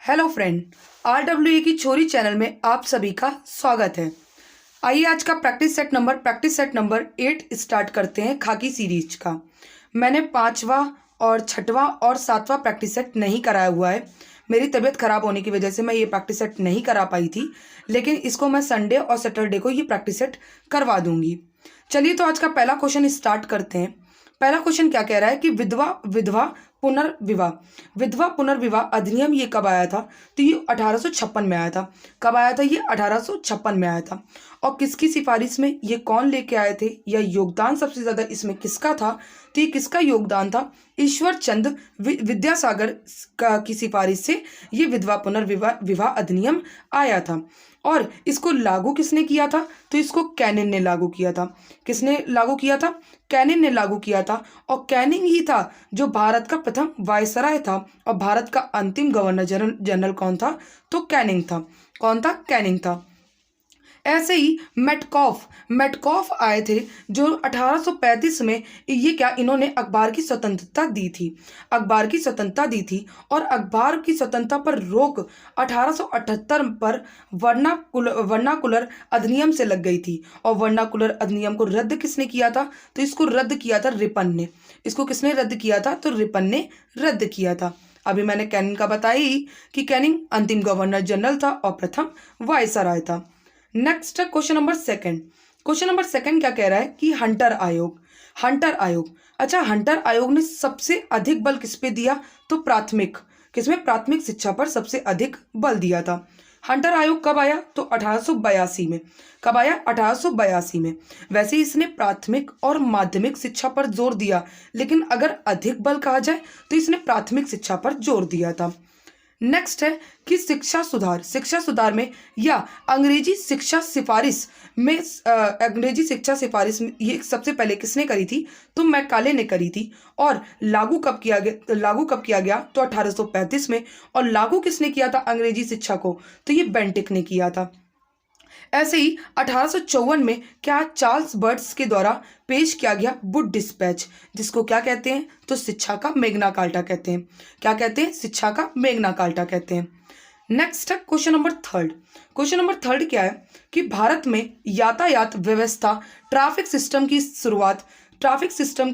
Hello friend, RWA की छोरी channel में आप सभी का स्वागत है। आइए आज का प्रैक्टिस सेट नंबर 8 स्टार्ट करते हैं खाकी सीरीज का। मैंने 5वां और 6वां और 7वां प्रैक्टिस सेट नहीं कराया हुआ है। मेरी तबीयत ख़राब होने की वजह से मैं ये प्रैक्टिस सेट नहीं करा पाई थी, लेकिन इसको मैं संडे और सैटरडे को ये प्रैक्टिस सेट करवा दूंगी। चलिए तो आज का पहला क्वेश्चन स्टार्ट करते हैं। पहला क्वेश्चन क्या कह रहा है कि विधवा पुनर्विवाह अधिनियम ये कब आया था? तो ये 1856 में आया था। कब आया था? ये 1856 में आया था। और किसकी सिफारिश में? ये कौन लेके आए थे या योगदान सबसे ज़्यादा इसमें किसका था? तो ये किसका योगदान था? ईश्वर चंद विद्यासागर की सिफारिश से ये विधवा पुनर्विवाह अधिनियम आया था। और इसको लागू किसने किया था? तो इसको कैनिंग ने लागू किया था। किसने लागू किया था? कैनिंग ने लागू किया था। और कैनिंग ही था जो भारत का प्रथम वायसराय था। और भारत का अंतिम गवर्नर जनरल कौन था? तो कैनिंग था। कौन था? कैनिंग था। ऐसे ही मेटकॉफ आए थे जो 1835 में इन्होंने अखबार की स्वतंत्रता दी थी। और अखबार की स्वतंत्रता पर रोक 1878 पर वर्नाकुलर अधिनियम से लग गई थी। और वर्नाकुलर अधिनियम को रद्द किसने किया था? तो इसको रद्द किया था रिपन ने। इसको किसने रद्द किया था? तो रिपन ने रद्द किया था। अभी मैंने कैनिंग का बताया ही कि कैनिंग अंतिम गवर्नर जनरल था और प्रथम वायसराय था। नेक्स्ट क्वेश्चन नंबर सेकंड क्या कह रहा है कि हंटर आयोग। अच्छा, हंटर आयोग ने सबसे अधिक बल किस पे दिया? तो प्राथमिक शिक्षा पर सबसे अधिक बल दिया था। हंटर आयोग कब आया? तो 1882 में। कब आया? 1882 में। वैसे इसने प्राथमिक और माध्यमिक शिक्षा पर जोर दिया, लेकिन अगर अधिक बल कहा जाए तो इसने प्राथमिक शिक्षा पर जोर दिया था। नेक्स्ट है कि शिक्षा सुधार में या अंग्रेजी शिक्षा सिफारिश में ये सबसे पहले किसने करी थी? तो मैकाले ने करी थी। और लागू कब किया गया? तो 1835 में। और लागू किसने किया था अंग्रेजी शिक्षा को? तो ये बेंटिक ने किया था। ऐसे ही 1854 में क्या चार्ल्स बर्ड्स के द्वारा पेश किया गया वुड डिस्पैच, जिसको क्या कहते हैं? तो शिक्षा का मेग्ना कार्टा कहते हैं। क्या कहते हैं? शिक्षा का मेग्ना कार्टा कहते हैं। नेक्स्ट है क्वेश्चन नंबर थर्ड क्या है कि भारत में यातायात व्यवस्था ट्रैफिक सिस्टम की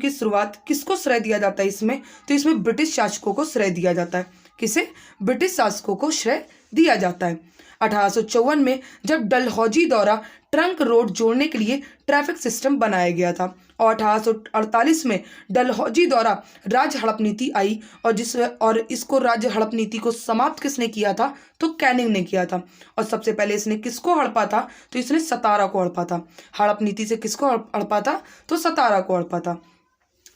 शुरुआत किसको श्रेय दिया जाता है इसमें? तो इसमें ब्रिटिश शासकों को श्रेय दिया जाता है। किसे? ब्रिटिश शासकों को श्रेय दिया जाता है। 1854 में जब डलहौजी द्वारा ट्रंक रोड जोड़ने के लिए ट्रैफिक सिस्टम बनाया गया था। और 1848 में डलहौजी द्वारा राज्य हड़प नीति आई। और इसको राज्य हड़प नीति को समाप्त किसने किया था? तो कैनिंग ने किया था। और सबसे पहले इसने किसको हड़पा था? तो इसने सतारा को हड़पा था। हड़प नीति से किसको हड़पा था? तो सतारा को हड़पा था।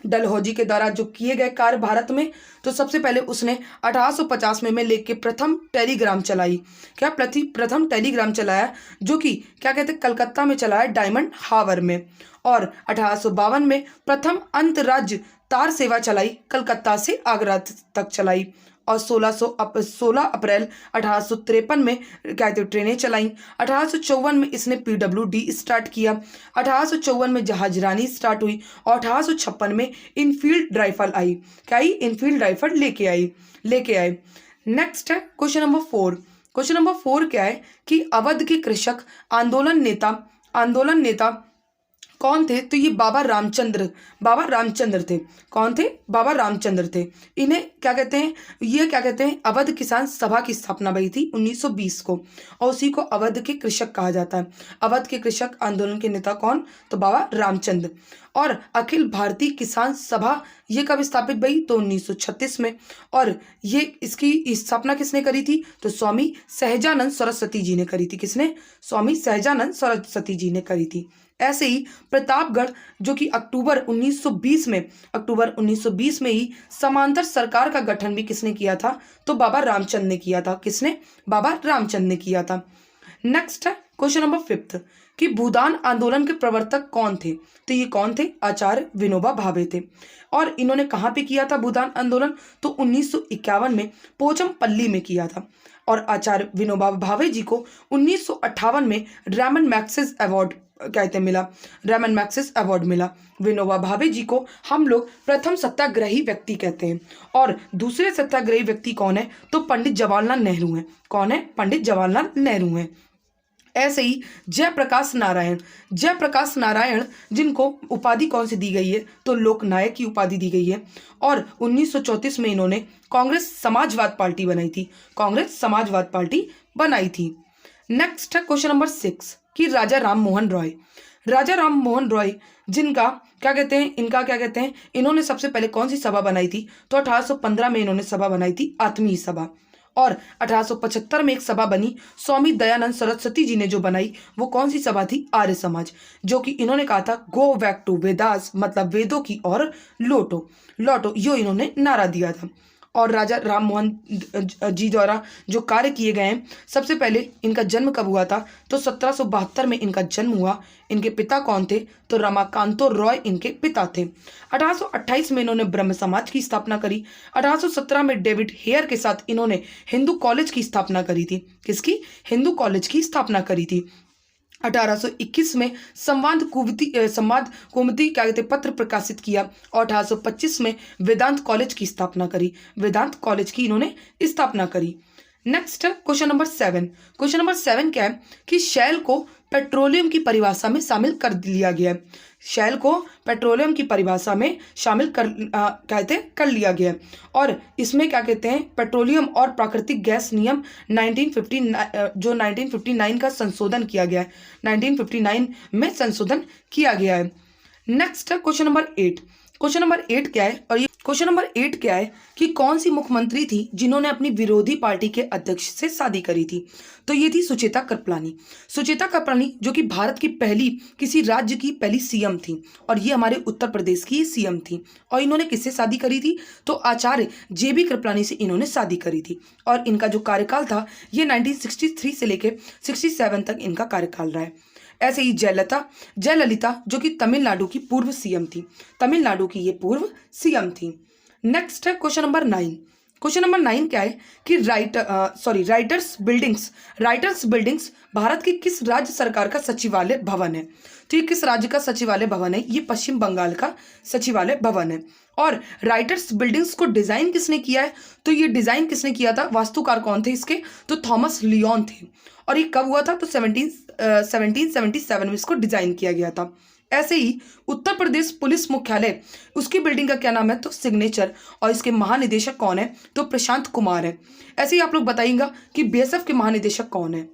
डलहौजी के द्वारा जो किए गए कार्य भारत में, तो सबसे पहले उसने 1850 में लेके प्रथम टेलीग्राम चलाई। क्या? प्रथम टेलीग्राम चलाया, जो कि क्या कहते हैं कलकत्ता में चलाया, डायमंड हार्बर में। और 1852 में प्रथम अंतरराज्य तार सेवा चलाई, कलकत्ता से आगरा तक चलाई। और 16 अप्रैल 1853 में क्या कहते ट्रेनें चलाई। 1854 में इसने PWD स्टार्ट किया। 1854 में जहाजरानी स्टार्ट हुई। और 1856 में इनफील्ड राइफल आई। क्या आई? इनफील्ड राइफल लेके आए। नेक्स्ट है क्वेश्चन नंबर 4 क्या है कि अवध के कृषक आंदोलन नेता कौन थे? तो ये बाबा रामचंद्र थे। कौन थे? बाबा रामचंद्र थे। इन्हें क्या कहते हैं? ये क्या कहते हैं? अवध किसान सभा की स्थापना हुई थी 1920 को। और उसी को अवध के कृषक कहा जाता है। अवध के कृषक आंदोलन के नेता कौन? तो बाबा रामचंद्र। और अखिल भारतीय किसान सभा ये कब स्थापित हुई? तो 1936 में। और ये इसकी स्थापना किसने करी थी? तो स्वामी सहजानंद सरस्वती जी ने करी थी। किसने? स्वामी सहजानंद सरस्वती जी ने करी थी। ऐसे ही प्रतापगढ़, जो कि अक्टूबर 1920 में ही समांतर सरकार का गठन भी किसने किया था? तो बाबा रामचंद्र ने किया था। किसने? बाबा रामचंद्र ने किया था। नेक्स्ट है क्वेश्चन नंबर 5 कि भूदान आंदोलन के प्रवर्तक कौन थे? तो ये कौन थे? आचार्य विनोबा भावे थे। और इन्होंने कहाँ पे किया था भूदान आंदोलन? तो 1951 में पोचमपल्ली में किया था। और आचार्य विनोबा भावे जी को 1958 में रैमन मैग्सेसे अवार्ड कहते मिला, रेमन मैग्सेस अवार्ड मिला। विनोबा भावे जी को हम लोग प्रथम सत्याग्रही व्यक्ति कहते हैं। और दूसरे सत्याग्रही व्यक्ति कौन है? तो पंडित जवाहरलाल नेहरू हैं। कौन है? पंडित जवाहरलाल नेहरू हैं। ऐसे ही जयप्रकाश नारायण जिनको उपाधि कौन सी दी गई है? तो लोकनायक की उपाधि दी गई है। और 1934 में इन्होंने कांग्रेस समाजवाद पार्टी बनाई थी। नेक्स्ट है क्वेश्चन नंबर 6 कि राजा राम मोहन रॉय जिनका क्या कहते हैं, इन्होंने सबसे पहले कौन सी सभा बनाई थी? तो 1815 में इन्होंने सभा बनाई थी आत्मीय सभा। और 1875 में एक सभा बनी स्वामी दयानंद सरस्वती जी ने जो बनाई, वो कौन सी सभा थी? आर्य समाज, जो कि इन्होंने कहा था गो बैक टू वेदास, मतलब वेदों की और लौटो, यो इन्होंने नारा दिया था। और राजा राम मोहन जी द्वारा जो कार्य किए गए हैं, सबसे पहले इनका जन्म कब हुआ था? तो 1772 में इनका जन्म हुआ। इनके पिता कौन थे? तो रमाकांतो रॉय इनके पिता थे। 1828 में इन्होंने ब्रह्म समाज की स्थापना करी। 1817 में डेविड हेयर के साथ इन्होंने हिंदू कॉलेज की स्थापना करी थी। किसकी? हिंदू कॉलेज की स्थापना करी थी। 1821 में संवाद कुमुदी क्या कहते पत्र प्रकाशित किया। और 1825 में वेदांत कॉलेज की स्थापना करी। वेदांत कॉलेज की इन्होंने स्थापना करी। Next question number 7। Question number 7 क्या है कि शैल को पेट्रोलियम की परिभाषा में शामिल कर लिया गया है। शैल को पेट्रोलियम की परिभाषा में शामिल कर लिया गया है। और इसमें क्या कहते हैं, पेट्रोलियम और प्राकृतिक गैस नियम 1959 का संशोधन किया गया है। 1959 में संशोधन किया गया है। नेक्स्ट है क्वेश्चन नंबर 8। क्वेश्चन नंबर 8 क्या है? और ये क्वेश्चन नंबर 8 क्या है कि कौन सी मुख्यमंत्री थी जिन्होंने अपनी विरोधी पार्टी के अध्यक्ष से शादी करी थी? तो ये थी सुचेता कृपलानी, जो कि भारत की पहली किसी राज्य की पहली सीएम थी। और ये हमारे उत्तर प्रदेश की सीएम थी। और इन्होंने किससे शादी करी थी? तो आचार्य जेबी कृपलानी से इन्होंने शादी करी थी। और इनका जो कार्यकाल था ये 1963 से लेकर 67 तक इनका कार्यकाल रहा है। ऐसे ही जयललिता जो कि तमिलनाडु की पूर्व सीएम थी। नेक्स्ट है क्वेश्चन नंबर 9। क्वेश्चन नंबर 9 क्या है कि राइटर्स बिल्डिंग्स भारत की किस राज्य सरकार का सचिवालय भवन है? तो ये किस राज्य का सचिवालय भवन है? ये पश्चिम बंगाल का सचिवालय भवन है। और राइटर्स बिल्डिंग्स को डिजाइन किसने किया है? तो ये डिजाइन किसने किया था? वास्तुकार कौन थे इसके? तो थॉमस लियोन थे। और ये कब हुआ था? तो 1777 में इसको डिजाइन किया गया था। ऐसे ही उत्तर प्रदेश पुलिस मुख्यालय, उसकी बिल्डिंग का क्या नाम है? तो सिग्नेचर। और इसके महानिदेशक कौन है? तो प्रशांत कुमार है। ऐसे ही आप लोग बताइएगा कि बीएसएफ के महानिदेशक कौन है।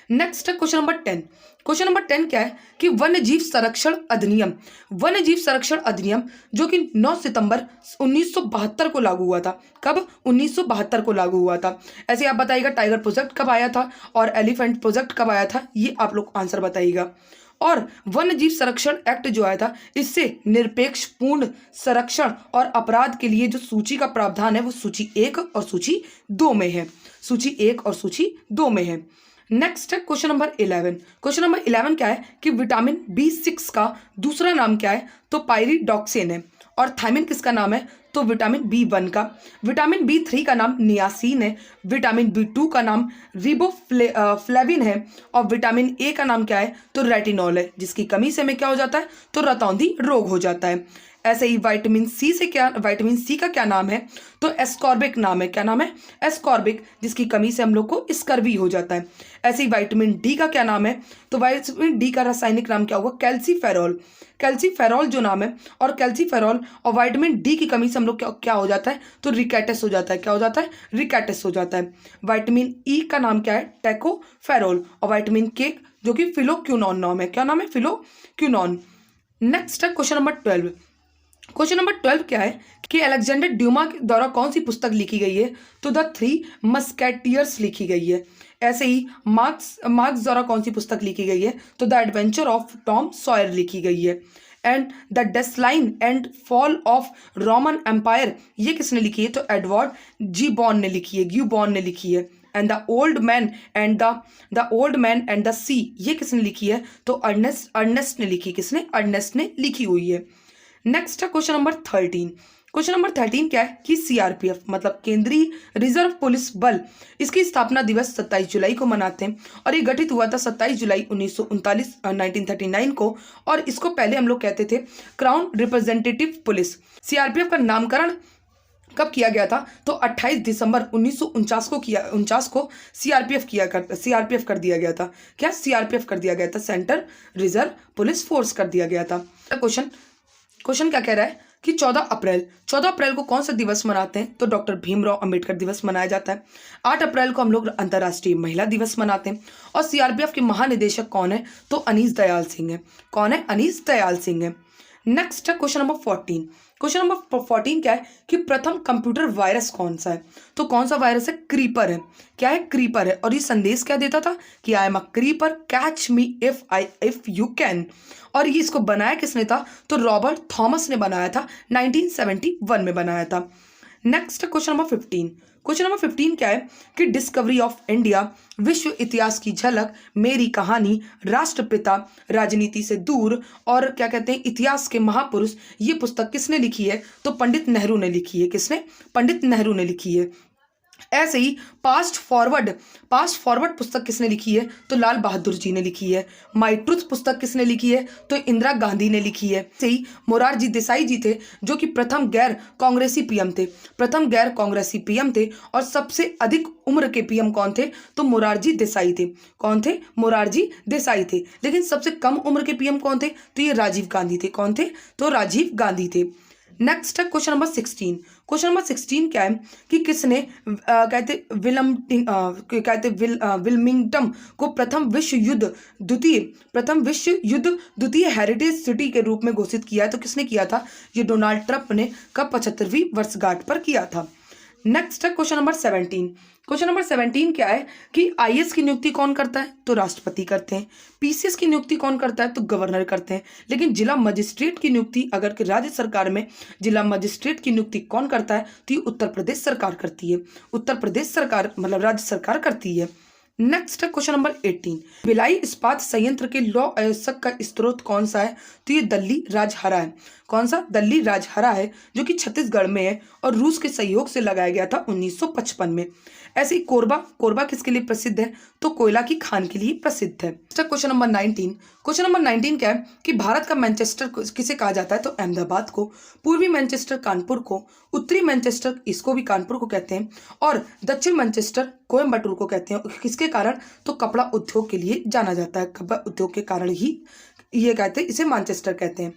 नेक्स्ट है क्वेश्चन नंबर 10। क्वेश्चन नंबर 10 क्या है कि वन्यजीव संरक्षण अधिनियम जो कि 9 सितंबर 1972 को लागू हुआ था। कब? 1972 को लागू हुआ था। ऐसे आप बताइएगा टाइगर प्रोजेक्ट कब आया था और एलिफेंट प्रोजेक्ट कब आया था, ये आप लोग आंसर बताइएगा। और वन्यजीव संरक्षण एक्ट जो आया था, इससे निरपेक्ष पूर्ण संरक्षण और अपराध के लिए जो सूची का प्रावधान है वो सूची 1 और सूची 2 में है। नेक्स्ट है क्वेश्चन नंबर 11। क्वेश्चन नंबर 11 क्या है कि विटामिन B6 का दूसरा नाम क्या है? तो पायरिडॉक्सिन है। और थायमिन किसका नाम है? तो विटामिन B1 का। विटामिन B3 का नाम नियासिन है। विटामिन B2 का नाम रिबोफ्लेविन है। और विटामिन A का नाम क्या है? तो रेटिनॉल है, जिसकी कमी से हमें क्या हो जाता है? तो रतौंधी रोग हो जाता है। ऐसे ही विटामिन सी का क्या नाम है? तो एस्कॉर्बिक नाम है। क्या नाम है? एस्कॉर्बिक, जिसकी कमी से हम लोग को स्कर्वी हो जाता है। ऐसे ही विटामिन डी का क्या नाम है? तो विटामिन डी का रासायनिक नाम क्या होगा? कैल्सीफेरॉल जो नाम है। और कैल्सीफेरॉल और विटामिन डी की कमी से हम लोग क्या हो जाता है? तो रिकेटस हो जाता है। क्या हो जाता है? रिकेटस हो जाता है। विटामिन ई का नाम क्या है? टैकोफेरॉल। और विटामिन के जो कि फिलोक्यूनॉन नाम है। क्या नाम है? फिलोक्यूनॉन। नेक्स्ट है क्वेश्चन नंबर 12। क्वेश्चन नंबर 12 क्या है कि अलेक्जेंडर ड्यूमा के द्वारा कौन सी पुस्तक लिखी गई है? तो द थ्री मस्केटियर्स लिखी गई है। ऐसे ही मार्क्स द्वारा कौन सी पुस्तक लिखी गई है? तो the adventure of Tom Sawyer लिखी गई है। And the decline and fall of Roman empire, ये किसने लिखी है? तो एडवर्ड गिब्बॉन ने लिखी है। And the old man and the sea, ये किसने लिखी है? तो अर्नेस्ट ने लिखी। किसने? अर्नेस्ट ने लिखी हुई है। नेक्स्ट है क्वेश्चन नंबर 13। क्वेश्चन नंबर 13 क्या है कि सीआरपीएफ मतलब केंद्रीय रिजर्व पुलिस बल, इसकी स्थापना दिवस 27 जुलाई को मनाते हैं और ये गठित हुआ था 27 जुलाई 1939 को। और इसको पहले हम लोग कहते थे क्राउन रिप्रेजेंटेटिव पुलिस। सीआरपीएफ का नामकरण कब किया गया था? तो 28 दिसंबर 1949 को सीआरपीएफ कर दिया गया था। क्या सीआरपीएफ कर दिया गया था? सेंट्रल रिजर्व पुलिस फोर्स कर दिया गया था। क्वेश्चन क्या कह रहा है कि 14 अप्रैल को कौन सा दिवस मनाते हैं? तो डॉक्टर भीमराव अंबेडकर दिवस मनाया जाता है। 8 अप्रैल को हम लोग अंतर्राष्ट्रीय महिला दिवस मनाते हैं। और सीआरपीएफ के महानिदेशक कौन है? तो अनीस दयाल सिंह है। कौन है? अनीस दयाल सिंह है। नेक्स्ट है क्वेश्चन नंबर 14। क्वेश्चन नंबर 14 क्या है कि प्रथम कंप्यूटर वायरस कौन सा है? तो कौन सा वायरस है? क्रीपर है। क्या है? क्रीपर है। और ये संदेश क्या देता था कि I am a creeper, catch me if you can. और ये इसको बनाया किसने था? तो रॉबर्ट थॉमस ने बनाया था, 1971 में बनाया था। Next question number 15। Question number 15 क्या है कि डिस्कवरी ऑफ इंडिया, विश्व इतिहास की झलक, मेरी कहानी, राष्ट्रपिता, राजनीति से दूर और क्या कहते हैं इतिहास के महापुरुष, ये पुस्तक किसने लिखी है? तो पंडित नेहरू ने लिखी है। किसने? पंडित नेहरू ने लिखी है। ऐसे ही पास्ट फॉरवर्ड पुस्तक किसने लिखी है? तो लाल बहादुर जी ने लिखी है। माई ट्रुथ पुस्तक किसने लिखी है? तो इंदिरा गांधी ने लिखी है। ऐसे ही मोरारजी देसाई जी थे जो कि प्रथम गैर कांग्रेसी पीएम थे। और सबसे अधिक उम्र के पीएम कौन थे? तो मोरारजी देसाई थे। कौन थे? मोरारजी देसाई थे। लेकिन सबसे कम उम्र के पीएम कौन थे? तो ये राजीव गांधी थे। कौन थे? तो राजीव गांधी थे। नेक्स्ट है क्वेश्चन नंबर 16। क्वेश्चन नंबर 16 क्या है कि किसने विल्मिंगटन को प्रथम विश्व युद्ध द्वितीय हेरिटेज सिटी के रूप में घोषित किया है? तो किसने किया था? ये डोनाल्ड ट्रंप ने कब 75वीं वर्षगांठ पर किया था। नेक्स्ट है क्वेश्चन नंबर 17। क्वेश्चन नंबर 17 क्या है कि आईएएस की नियुक्ति कौन करता है? तो राष्ट्रपति करते हैं। पीसीएस की नियुक्ति कौन करता है? तो गवर्नर करते हैं। लेकिन जिला मजिस्ट्रेट की नियुक्ति अगर कि राज्य सरकार में जिला मजिस्ट्रेट की नियुक्ति कौन करता है? तो ये उत्तर प्रदेश सरकार करती है। उत्तर प्रदेश सरकार मतलब राज्य सरकार करती है। नेक्स्ट है क्वेश्चन नंबर 18। भिलाई इस्पात संयंत्र के लौह अयस्क का स्रोत कौन सा है? तो ये दल्ली राजहरा है। कौन सा? दल्ली राजहरा है जो कि छत्तीसगढ़ में है और रूस के सहयोग से लगाया गया था 1955 में। ऐसे ही कोरबा किसके लिए प्रसिद्ध है? तो कोयला की खान के लिए प्रसिद्ध है। Question number 19। क्वेश्चन नंबर 19 क्या है कि भारत का मैनचेस्टर किसे कहा जाता है? तो अहमदाबाद को। पूर्वी मैनचेस्टर कानपुर को। उत्तरी मैनचेस्टर इसको भी कानपुर को कहते हैं। और दक्षिण मैनचेस्टर कोयम्बटूर को कहते हैं। किसके कारण? तो कपड़ा उद्योग के लिए जाना जाता है। कपड़ा उद्योग के कारण ही ये कहते हैं, इसे मैनचेस्टर कहते हैं।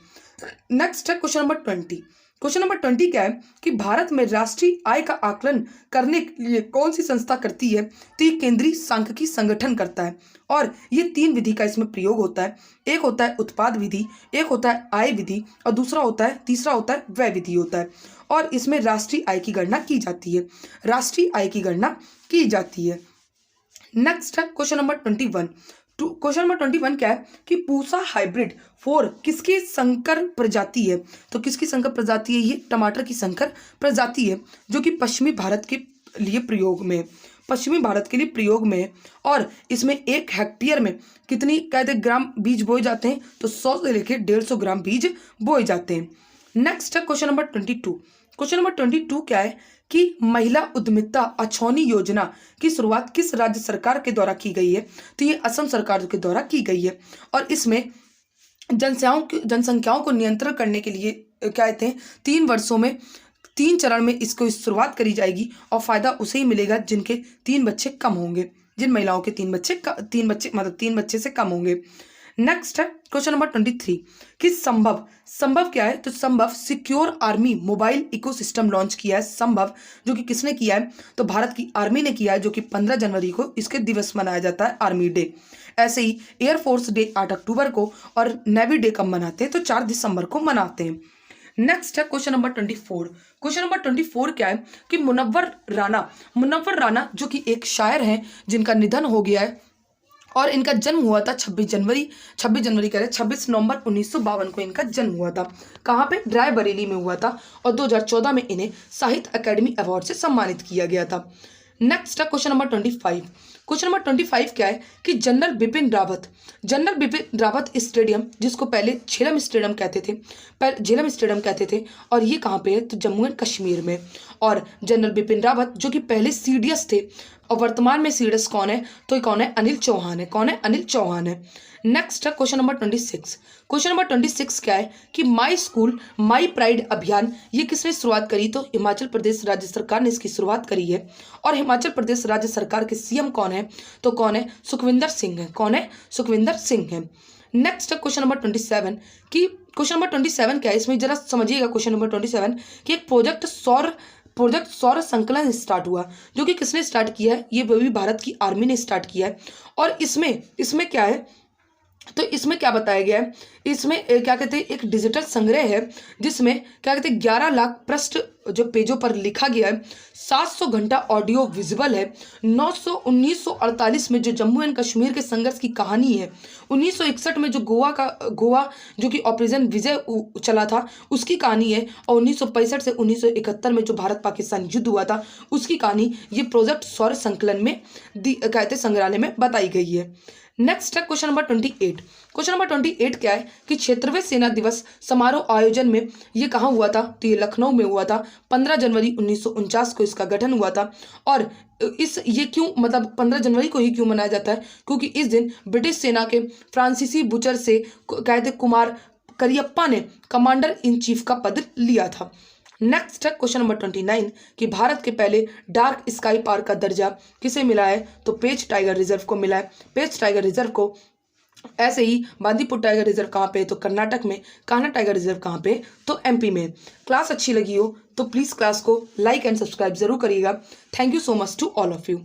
नेक्स्ट है क्वेश्चन नंबर 20। क्वेश्चन नंबर 20 क्या है कि भारत में राष्ट्रीय आय का आकलन करने के लिए कौन सी संस्था करती है? तो ये केंद्रीय सांख्यिकी संगठन करता है। और ये 3 विधि का इसमें प्रयोग होता है। एक होता है उत्पाद विधि, एक होता है आय विधि और तीसरा होता है व्यय विधि होता है। और इसमें राष्ट्रीय आय की गणना की जाती है। नेक्स्ट है क्वेश्चन नंबर 21। क्वेश्चन नंबर 21 क्या है कि पूसा हाइब्रिड 4 किसकी संकर प्रजाति है? तो किसकी संकर प्रजाति है? ये टमाटर की संकर प्रजाति है जो कि पश्चिमी भारत के लिए प्रयोग में है। और इसमें 1 हेक्टेयर में कितनी कहते ग्राम बीज बोए जाते हैं? तो 100 से लेकर 150 ग्राम बीज बोए जाते हैं। नेक्स्ट है क्वेश्चन नंबर 22। क्वेश्चन नंबर 22 क्या है कि महिला उद्यमिता अछौनी योजना की शुरुआत किस राज्य सरकार के द्वारा की गई है? तो ये असम सरकार के द्वारा की गई है। और इसमें जनसंख्याओं को नियंत्रण करने के लिए क्या कहते हैं 3 वर्षों में 3 चरण में इसको शुरुआत करी जाएगी। और फायदा उसे ही मिलेगा जिनके 3 बच्चे कम होंगे, जिन महिलाओं के 3 बच्चे से कम होंगे। नेक्स्ट है क्वेश्चन नंबर 23 कि संभव क्या है? तो संभव secure army mobile ecosystem launch किया है। संभव जो कि किसने किया है? तो भारत की आर्मी ने किया है, जो कि 15 जनवरी को इसके दिवस मनाया जाता है, आर्मी डे। ऐसे ही एयरफोर्स डे 8 अक्टूबर को और नेवी डे कब मनाते हैं? तो 4 दिसंबर को मनाते हैं। नेक्स्ट है क्वेश्चन नंबर 24। क्वेश्चन नंबर 24 क्या है कि मुनव्वर राना जो कि एक शायर हैं जिनका निधन हो गया है और इनका जन्म हुआ था 26 नवंबर 1952 को इनका जन्म हुआ था। कहाँ पे? रायबरेली में हुआ था। और 2014 में इन्हें साहित्य अकेडमी अवार्ड से सम्मानित किया गया था। नेक्स्ट है क्वेश्चन नंबर 25। क्वेश्चन नंबर 25 क्या है कि जनरल बिपिन रावत स्टेडियम, जिसको पहले झेलम स्टेडियम कहते थे, और ये कहाँ पे है तो जम्मू एंड कश्मीर में। और जनरल बिपिन रावत जो कि पहले सीडीएस थे और वर्तमान में सीडीएस कौन है तो ये कौन है, अनिल चौहान है। नेक्स्ट है क्वेश्चन नंबर 26 क्या है कि माई स्कूल माई प्राइड अभियान ये किसने शुरुआत करी तो हिमाचल प्रदेश राज्य सरकार ने इसकी शुरुआत करी है। और हिमाचल प्रदेश राज्य सरकार के सीएम कौन है तो कौन है, सुखविंदर सिंह है। नेक्स्ट है क्वेश्चन नंबर 27 कि क्वेश्चन नंबर 27 क्या है, इसमें जरा समझिएगा क्वेश्चन नंबर 27 कि एक प्रोजेक्ट सौर संकलन स्टार्ट हुआ, जो कि किसने स्टार्ट किया है, ये भी भारत की आर्मी ने स्टार्ट किया है। और इसमें क्या है तो इसमें क्या बताया गया है, इसमें क्या कहते हैं एक डिजिटल संग्रह है जिसमें क्या कहते हैं 11 लाख पृष्ठ जो पेजों पर लिखा गया है, 700 घंटा ऑडियो विजुअल है। 1948 में जो जम्मू एंड कश्मीर के संघर्ष की कहानी है, 1961 में जो गोवा जो कि ऑपरेशन विजय चला था उसकी कहानी है, और 1965 से 1971 में जो भारत पाकिस्तान युद्ध हुआ था उसकी कहानी ये प्रोजेक्ट सौर संकलन में कहते संग्रहालय में बताई गई है। नेक्स्ट है क्वेश्चन नंबर 28 क्या है कि क्षेत्रवीय सेना दिवस समारोह आयोजन में ये कहाँ हुआ था तो ये लखनऊ में हुआ था। 15 जनवरी 1949 को इसका गठन हुआ था। और ये क्यों मतलब 15 जनवरी को ही क्यों मनाया जाता है, क्योंकि इस दिन ब्रिटिश सेना के फ्रांसीसी बुचर से कहते कुमार करियप्पा ने कमांडर इन चीफ का पद लिया था। नेक्स्ट है क्वेश्चन नंबर 29 कि भारत के पहले डार्क स्काई पार्क का दर्जा किसे मिला है तो पेंच टाइगर रिजर्व को मिला है। पेंच टाइगर रिजर्व को ऐसे ही बांदीपुर टाइगर रिजर्व कहाँ पे तो कर्नाटक में, कान्हा टाइगर रिजर्व कहाँ पे तो एमपी में। क्लास अच्छी लगी हो तो प्लीज़ क्लास को लाइक एंड सब्सक्राइब जरूर करिएगा। Thank you so much to all of you.